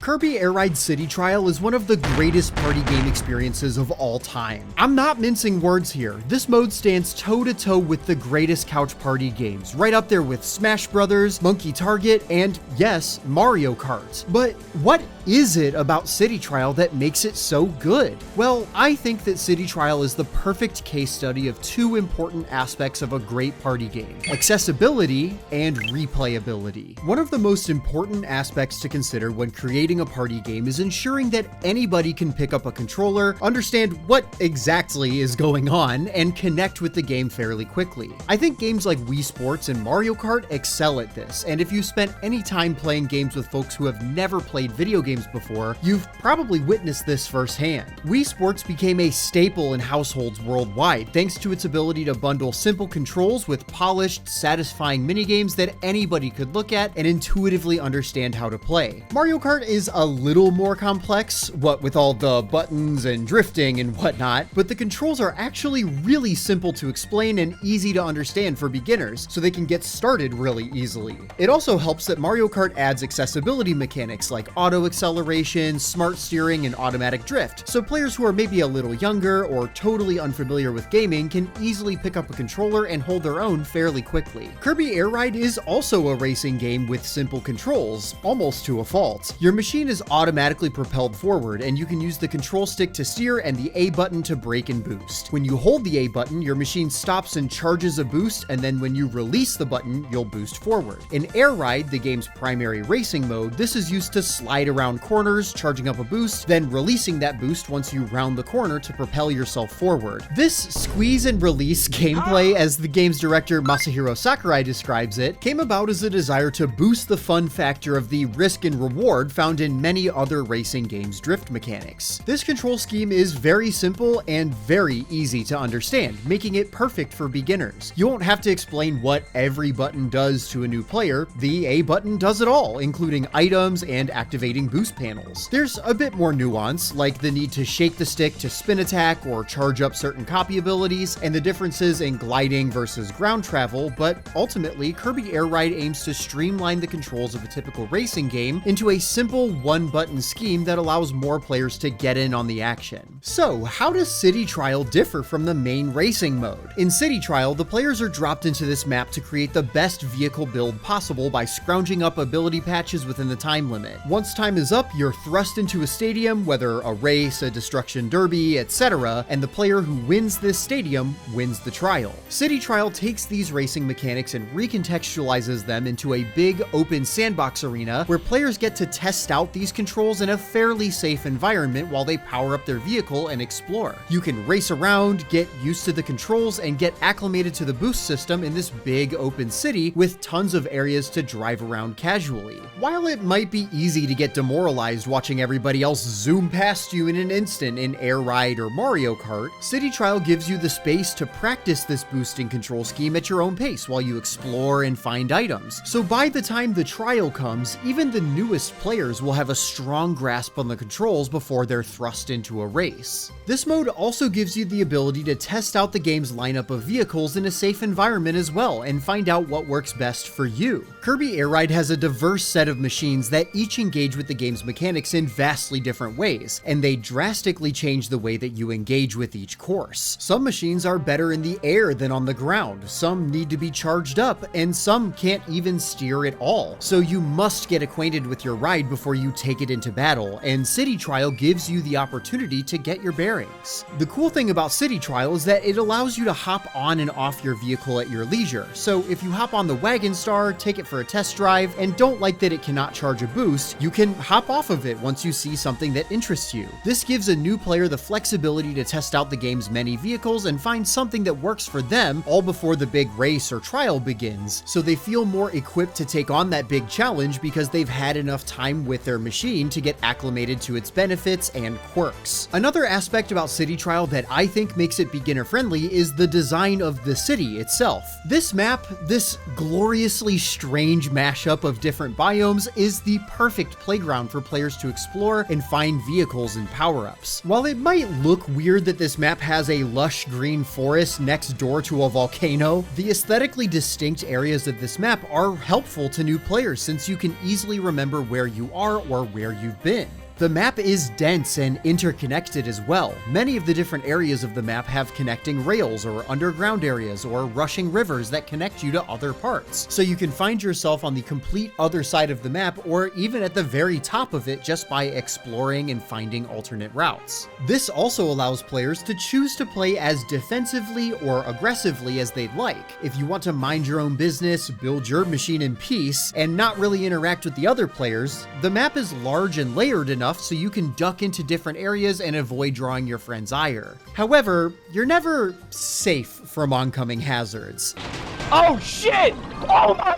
Kirby Air Ride City Trial is one of the greatest party game experiences of all time. I'm not mincing words here. This mode stands toe-to-toe with the greatest couch party games, right up there with Smash Brothers, Monkey Target, and yes, Mario Kart. But what is it about City Trial that makes it so good? Well, I think that City Trial is the perfect case study of two important aspects of a great party game: accessibility and replayability. One of the most important aspects to consider when creating a party game is ensuring that anybody can pick up a controller, understand what exactly is going on, and connect with the game fairly quickly. I think games like Wii Sports and Mario Kart excel at this, and if you spent any time playing games with folks who have never played video games before, you've probably witnessed this firsthand. Wii Sports became a staple in households worldwide thanks to its ability to bundle simple controls with polished, satisfying minigames that anybody could look at and intuitively understand how to play. Mario Kart is a little more complex, what with all the buttons and drifting and whatnot, but the controls are actually really simple to explain and easy to understand for beginners, so they can get started really easily. It also helps that Mario Kart adds accessibility mechanics like auto acceleration, smart steering, and automatic drift, so players who are maybe a little younger or totally unfamiliar with gaming can easily pick up a controller and hold their own fairly quickly. Kirby Air Ride is also a racing game with simple controls, almost to a fault. Your machine is automatically propelled forward, and you can use the control stick to steer and the A button to brake and boost. When you hold the A button, your machine stops and charges a boost, and then when you release the button, you'll boost forward. In Air Ride, the game's primary racing mode, this is used to slide around corners, charging up a boost, then releasing that boost once you round the corner to propel yourself forward. This squeeze and release gameplay, as the game's director Masahiro Sakurai describes it, came about as a desire to boost the fun factor of the risk and reward found in many other racing games' drift mechanics. This control scheme is very simple and very easy to understand, making it perfect for beginners. You won't have to explain what every button does to a new player. The A button does it all, including items and activating boost panels. There's a bit more nuance, like the need to shake the stick to spin attack or charge up certain copy abilities, and the differences in gliding versus ground travel, but ultimately, Kirby Air Ride aims to streamline the controls of a typical racing game into a simple one-button scheme that allows more players to get in on the action. So, how does City Trial differ from the main racing mode? In City Trial, the players are dropped into this map to create the best vehicle build possible by scrounging up ability patches within the time limit. Once time is up, you're thrust into a stadium, whether a race, a destruction derby, etc., and the player who wins this stadium wins the trial. City Trial takes these racing mechanics and recontextualizes them into a big open sandbox arena where players get to test out these controls in a fairly safe environment while they power up their vehicle and explore. You can race around, get used to the controls, and get acclimated to the boost system in this big open city with tons of areas to drive around casually. While it might be easy to get demoralized watching everybody else zoom past you in an instant in Air Ride or Mario Kart, City Trial gives you the space to practice this boosting control scheme at your own pace while you explore and find items. So by the time the trial comes, even the newest players will have a strong grasp on the controls before they're thrust into a race. This mode also gives you the ability to test out the game's lineup of vehicles in a safe environment as well and find out what works best for you. Kirby Air Ride has a diverse set of machines that each engage with the game's mechanics in vastly different ways, and they drastically change the way that you engage with each course. Some machines are better in the air than on the ground, some need to be charged up, and some can't even steer at all. So you must get acquainted with your ride before you take it into battle, and City Trial gives you the opportunity to get your bearings. The cool thing about City Trial is that it allows you to hop on and off your vehicle at your leisure. So if you hop on the Wagon Star, take it for a test drive, and don't like that it cannot charge a boost, you can hop off of it once you see something that interests you. This gives a new player the flexibility to test out the game's many vehicles and find something that works for them all before the big race or trial begins, so they feel more equipped to take on that big challenge because they've had enough time with their machine to get acclimated to its benefits and quirks. Another aspect about City Trial that I think makes it beginner friendly is the design of the city itself. This map, this gloriously strange mashup of different biomes, is the perfect playground for players to explore and find vehicles and power-ups. While it might look weird that this map has a lush green forest next door to a volcano, the aesthetically distinct areas of this map are helpful to new players since you can easily remember where you are are or where you've been. The map is dense and interconnected as well. Many of the different areas of the map have connecting rails or underground areas or rushing rivers that connect you to other parts. So you can find yourself on the complete other side of the map or even at the very top of it just by exploring and finding alternate routes. This also allows players to choose to play as defensively or aggressively as they'd like. If you want to mind your own business, build your machine in peace, and not really interact with the other players, the map is large and layered enough so you can duck into different areas and avoid drawing your friend's ire. However, you're never safe from oncoming hazards. Oh shit! Oh my...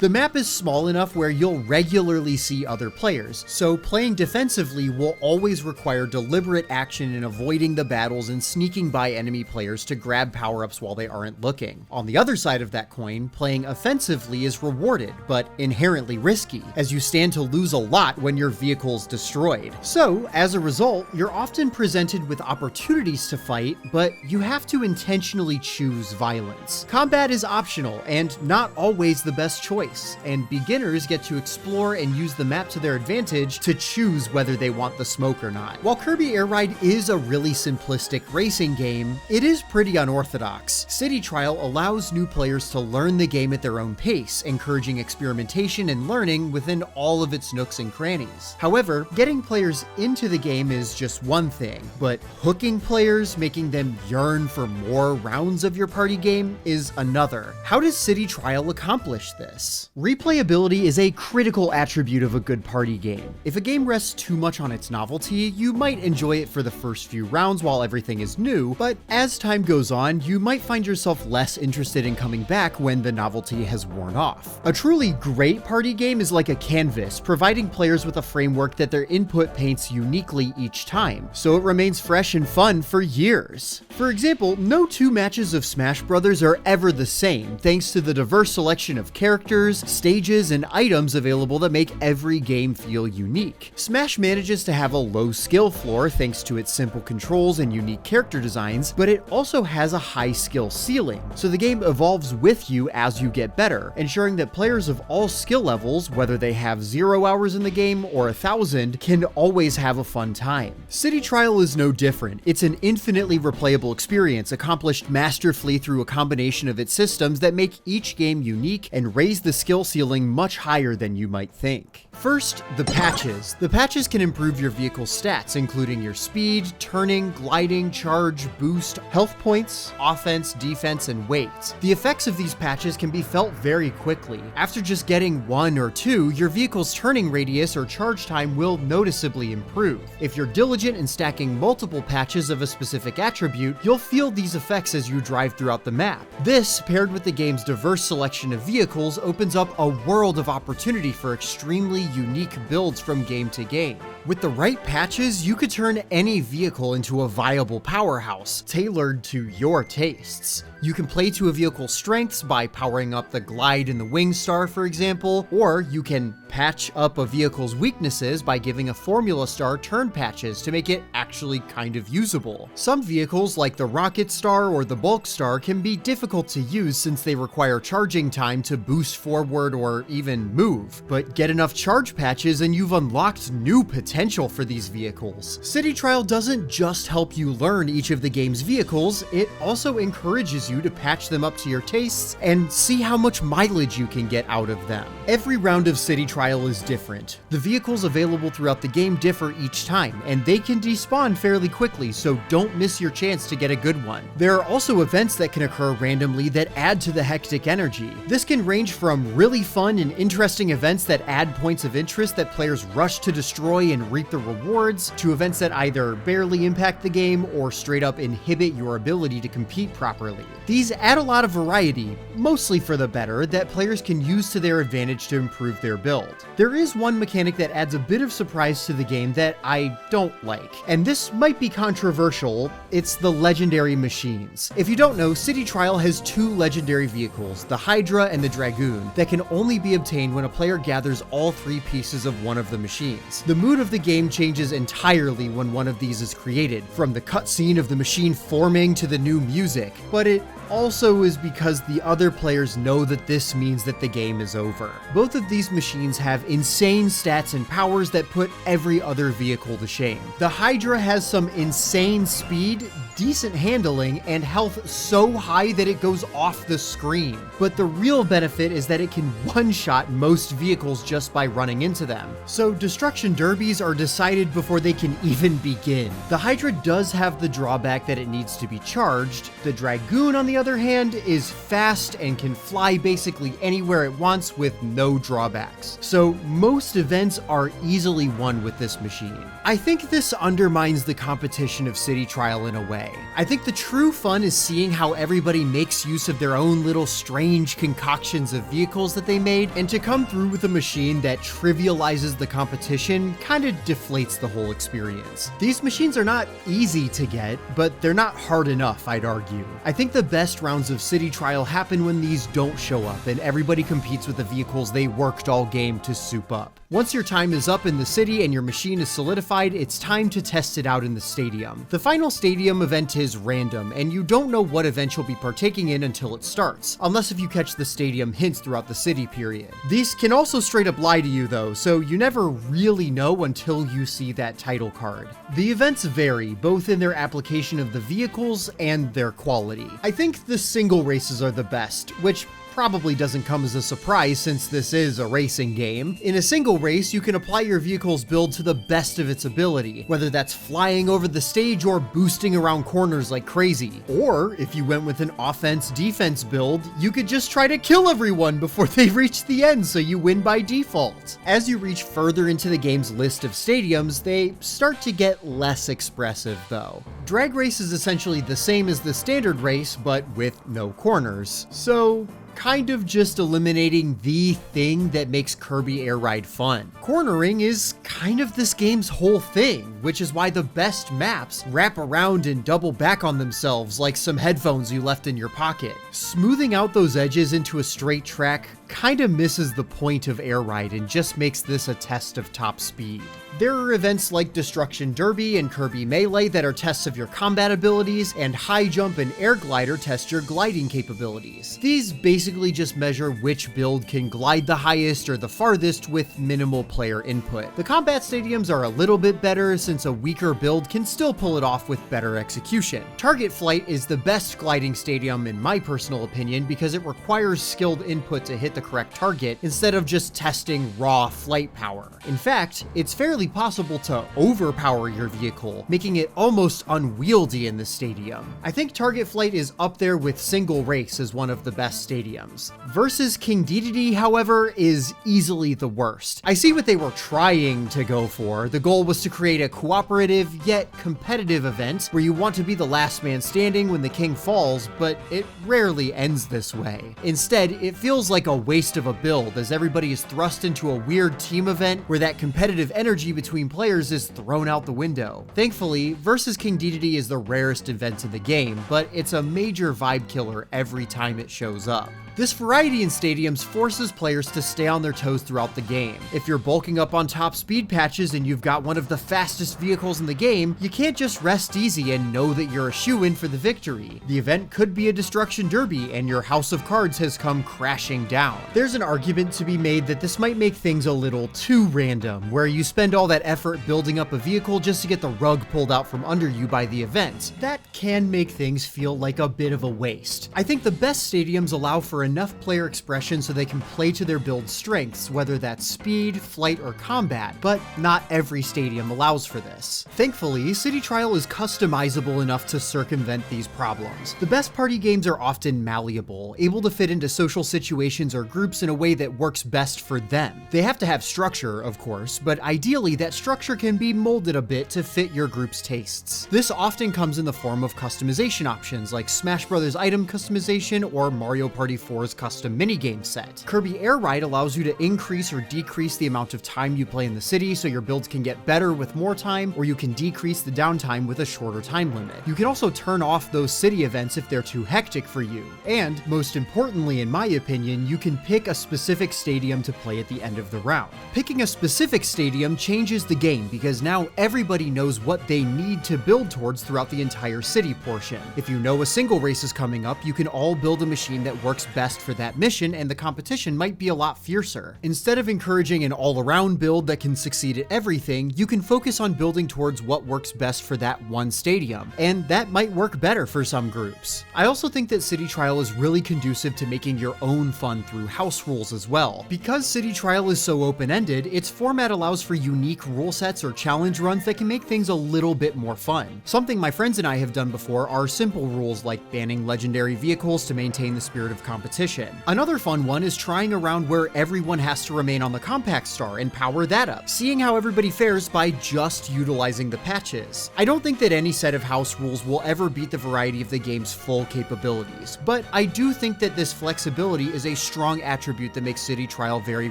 The map is small enough where you'll regularly see other players, so playing defensively will always require deliberate action in avoiding the battles and sneaking by enemy players to grab power-ups while they aren't looking. On the other side of that coin, playing offensively is rewarded, but inherently risky, as you stand to lose a lot when your vehicle's destroyed. So, as a result, you're often presented with opportunities to fight, but you have to intentionally choose violence. Combat is optional and not always the best choice, and beginners get to explore and use the map to their advantage to choose whether they want the smoke or not. While Kirby Air Ride is a really simplistic racing game, it is pretty unorthodox. City Trial allows new players to learn the game at their own pace, encouraging experimentation and learning within all of its nooks and crannies. However, getting players into the game is just one thing, but hooking players, making them yearn for more rounds of your party game, is another. How does City Trial accomplish this? Replayability is a critical attribute of a good party game. If a game rests too much on its novelty, you might enjoy it for the first few rounds while everything is new, but as time goes on, you might find yourself less interested in coming back when the novelty has worn off. A truly great party game is like a canvas, providing players with a framework that their input paints uniquely each time, so it remains fresh and fun for years. For example, no two matches of Smash Bros. Are ever the same, thanks to the diverse selection of characters, stages, and items available that make every game feel unique. Smash manages to have a low skill floor thanks to its simple controls and unique character designs, but it also has a high skill ceiling, so the game evolves with you as you get better, ensuring that players of all skill levels, whether they have 0 hours in the game or 1,000, can always have a fun time. City Trial is no different. It's an infinitely replayable experience accomplished masterfully through a combination of its systems that make each game unique and raise the skill ceiling much higher than you might think. First, the patches. The patches can improve your vehicle's stats, including your speed, turning, gliding, charge, boost, health points, offense, defense, and weight. The effects of these patches can be felt very quickly. After just getting 1 or 2, your vehicle's turning radius or charge time will noticeably improve. If you're diligent in stacking multiple patches of a specific attribute, you'll feel these effects as you drive throughout the map. This, paired with the game's diverse selection of vehicles, opens up a world of opportunity for extremely unique builds from game to game. With the right patches, you could turn any vehicle into a viable powerhouse, tailored to your tastes. You can play to a vehicle's strengths by powering up the glide and the wing star, for example, or you can patch up a vehicle's weaknesses by giving a formula star turn patches to make it actually kind of usable. Some vehicles, like the rocket star or the bulk star, can be difficult to use since they require charging time to boost forward or even move, but get enough charge patches and you've unlocked new potential for these vehicles. City Trial doesn't just help you learn each of the game's vehicles, it also encourages you to patch them up to your tastes and see how much mileage you can get out of them. Every round of City Trial is different. The vehicles available throughout the game differ each time, and they can despawn fairly quickly, so don't miss your chance to get a good one. There are also events that can occur randomly that add to the hectic energy. This can range from really fun and interesting events that add points of interest that players rush to destroy and reap the rewards, to events that either barely impact the game or straight up inhibit your ability to compete properly. These add a lot of variety, mostly for the better, that players can use to their advantage to improve their build. There is one mechanic that adds a bit of surprise to the game that I don't like, and this might be controversial. It's the legendary machines. If you don't know, City Trial has 2 legendary vehicles, the Hydra and the Dragoon, that can only be obtained when a player gathers all 3 pieces of one of the machines. The mood of the game changes entirely when one of these is created, from the cutscene of the machine forming to the new music, but it also is because the other players know that this means that the game is over. Both of these machines have insane stats and powers that put every other vehicle to shame. The Hydra has some insane speed, decent handling, and health so high that it goes off the screen. But the real benefit is that it can one-shot most vehicles just by running into them. So destruction derbies are decided before they can even begin. The Hydra does have the drawback that it needs to be charged. The Dragoon, on the other hand, is fast and can fly basically anywhere it wants with no drawbacks. So most events are easily won with this machine. I think this undermines the competition of City Trial in a way. I think the true fun is seeing how everybody makes use of their own little strange concoctions of vehicles that they made, and to come through with a machine that trivializes the competition kind of deflates the whole experience. These machines are not easy to get, but they're not hard enough, I'd argue. I think the best rounds of City Trial happen when these don't show up and everybody competes with the vehicles they worked all game to soup up. Once your time is up in the city and your machine is solidified, it's time to test it out in the stadium. The final stadium event is random, and you don't know what event you'll be partaking in until it starts, unless if you catch the stadium hints throughout the city period. These can also straight up lie to you though, so you never really know until you see that title card. The events vary, both in their application of the vehicles and their quality. I think the single races are the best, which probably doesn't come as a surprise since this is a racing game. In a single race, you can apply your vehicle's build to the best of its ability, whether that's flying over the stage or boosting around corners like crazy. Or, if you went with an offense-defense build, you could just try to kill everyone before they reach the end so you win by default. As you reach further into the game's list of stadiums, they start to get less expressive though. Drag Race is essentially the same as the standard race, but with no corners. So, kind of just eliminating the thing that makes Kirby Air Ride fun. Cornering is kind of this game's whole thing, which is why the best maps wrap around and double back on themselves like some headphones you left in your pocket. Smoothing out those edges into a straight track kind of misses the point of Air Ride and just makes this a test of top speed. There are events like Destruction Derby and Kirby Melee that are tests of your combat abilities, and High Jump and Air Glider test your gliding capabilities. These basically just measure which build can glide the highest or the farthest with minimal player input. The combat stadiums are a little bit better since a weaker build can still pull it off with better execution. Target Flight is the best gliding stadium in my personal opinion because it requires skilled input to hit the correct target instead of just testing raw flight power. In fact, it's fairly possible to overpower your vehicle, making it almost unwieldy in the stadium. I think Target Flight is up there with Single Race as one of the best stadiums. Versus King Dedede, however, is easily the worst. I see what they were trying to go for. The goal was to create a cooperative yet competitive event where you want to be the last man standing when the king falls, but it rarely ends this way. Instead, it feels like a waste of a build as everybody is thrust into a weird team event where that competitive energy between players is thrown out the window. Thankfully, Versus King Dedede is the rarest event in the game, but it's a major vibe killer every time it shows up. This variety in stadiums forces players to stay on their toes throughout the game. If you're bulking up on top speed patches and you've got one of the fastest vehicles in the game, you can't just rest easy and know that you're a shoo-in for the victory. The event could be a Destruction Derby and your house of cards has come crashing down. There's an argument to be made that this might make things a little too random, where you spend all that effort building up a vehicle just to get the rug pulled out from under you by the event. That can make things feel like a bit of a waste. I think the best stadiums allow for enough player expression so they can play to their build strengths, whether that's speed, flight, or combat, but not every stadium allows for this. Thankfully, City Trial is customizable enough to circumvent these problems. The best party games are often malleable, able to fit into social situations or groups in a way that works best for them. They have to have structure, of course, but ideally that structure can be molded a bit to fit your group's tastes. This often comes in the form of customization options like Smash Bros. Item customization or Mario Party 4's custom minigame set. Kirby Air Ride allows you to increase or decrease the amount of time you play in the city so your builds can get better with more time, or you can decrease the downtime with a shorter time limit. You can also turn off those city events if they're too hectic for you. And, most importantly in my opinion, you can can pick a specific stadium to play at the end of the round. Picking a specific stadium changes the game because now everybody knows what they need to build towards throughout the entire city portion. If you know a single race is coming up, you can all build a machine that works best for that mission, and the competition might be a lot fiercer. Instead of encouraging an all-around build that can succeed at everything, you can focus on building towards what works best for that one stadium, and that might work better for some groups. I also think that City Trial is really conducive to making your own fun through house rules as well. Because City Trial is so open-ended, its format allows for unique rule sets or challenge runs that can make things a little bit more fun. Something my friends and I have done before are simple rules like banning legendary vehicles to maintain the spirit of competition. Another fun one is trying a round where everyone has to remain on the compact star and power that up, seeing how everybody fares by just utilizing the patches. I don't think that any set of house rules will ever beat the variety of the game's full capabilities, but I do think that this flexibility is a strong attribute that makes City Trial very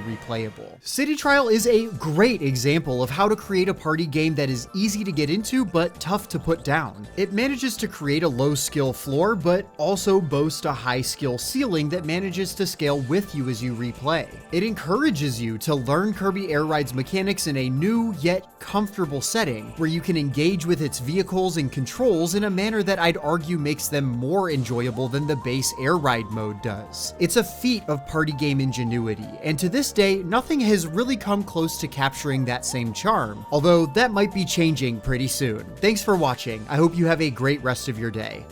replayable. City Trial is a great example of how to create a party game that is easy to get into but tough to put down. It manages to create a low skill floor but also boast a high skill ceiling that manages to scale with you as you replay. It encourages you to learn Kirby Air Ride's mechanics in a new yet comfortable setting where you can engage with its vehicles and controls in a manner that I'd argue makes them more enjoyable than the base Air Ride mode does. It's a feat of party game ingenuity, and to this day, nothing has really come close to capturing that same charm, although that might be changing pretty soon. Thanks for watching. I hope you have a great rest of your day.